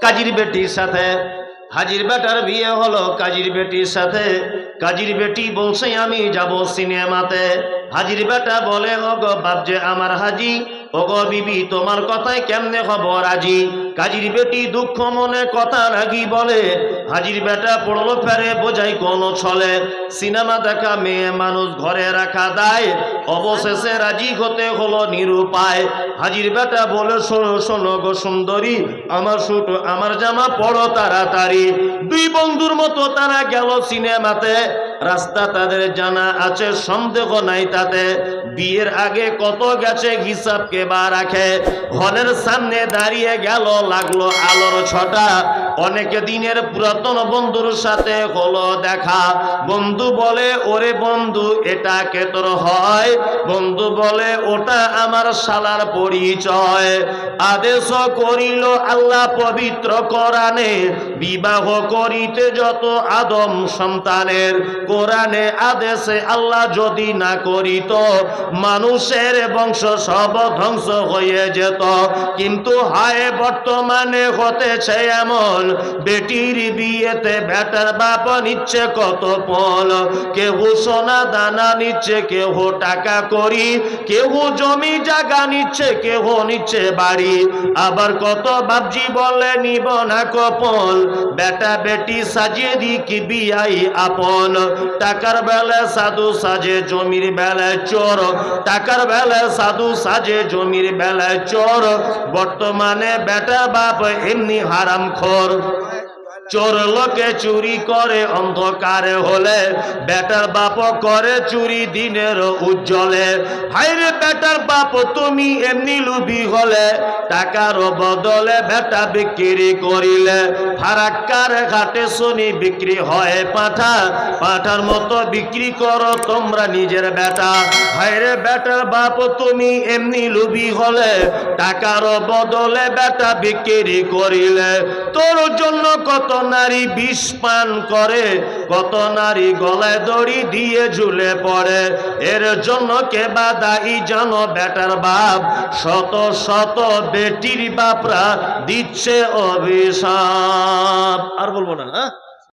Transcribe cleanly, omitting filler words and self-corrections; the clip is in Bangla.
কাজীর বেটির সাথে। হাজির বেটার বিয়ে হলো কাজীর বেটির সাথে। কাজীর বেটি বলছে আমি যাব সিনেমাতে। হাজির বেটা বলে ওগো বাপ যে আমার হাজি, ওগো বিবি তোমার কথায় কেমনে হব রাজি। কাজীর বেটি দুঃখ মনে কথা রাগি বলে, হাজির বেটা পড়লো ফেরে বোঝাই কোন ছলে। সিনেমা দেখা মেয়ে মানুষ ঘরে রাখা দায়, অবশেষে রাজি হতে হলো নিরুপায়। হাজির বেটা বলে শোনো শোনো গো সুন্দরী, আমার শুট আমার জামা পড়ো তাড়াতাড়ি। দুই বন্ধুর মতো তারা গেল সিনেমাতে। রাস্তা তাদের জানা আছে, সন্দেহ নাই তাতে। বিয়ের আগে কত গেছে হিসাব কে বা রাখে। হলের সামনে দাঁড়িয়ে গেল, লাগলো আলোর ছটা। অনেক দিনের পুরাতন বন্ধুর সাথে হলো দেখা। বন্ধু বলে ওরে বন্ধু এটা কে তোর হয়? বন্ধু বলে ওটা আমার শালার পরিচয়। আদেশ করিল আল্লাহ পবিত্র কোরআনে, বিবাহ করিতে যত আদম সন্তানের। কোরআনে আদেশে আল্লাহ যদি না করিত, মানুষের বংশ সব ধ্বংস হয়ে যেত। কিন্তু হায় বর্তমানে হতেছে এমন, বেটির বিয়েতে বেটার বাপ নিচ্ছে কত পণ। কেহ সোনা দানা নিচ্ছে, কেহ টাকা করি, কেহ জমি জায়গা নিচ্ছে, কেহ নিচ্ছে বাড়ি। আবার কত বাপজি বলে নিব না কপল, বেটা বেটি সাজিয়ে দি কি বিয়াই আপন। টাকার বেলা সাধু সাজে, জমির বেলায় চোর। টাকার বেলায় সাধু সাজে, জমির বেলায় চোর। বর্তমানে বেটা বাপ এমনি হারামখোর। চোর লোকে চুরি করে অন্ধকারে হলে, বেটার বাপ করে চুরি দিনের উজ্জ্বলে। হায়রে বেটার বাপ তুমি এমনি লুবি হলে, টাকার বদলে বেটা বিক্রি করিলে। ফারাক্কার ঘাটে শুনি বিক্রি হয় পাঠা, পাঠার মতো বিক্রি করো তোমরা নিজের বেটা। হায়রে বেটার বাপ তুমি এমনি লুবি হলে, টাকার বদলে বেটা বিক্রি করিলে। তোর জন্য কত নারী বিষ পান করে, কত নারী গলায় দড়ি দিয়ে ঝুলে পড়ে। এর জন্য কে বা দায়ী জানো বেটার বাপ? শত শত বেটির বাপরা দিচ্ছে অভিশাপ। আর বলবো না।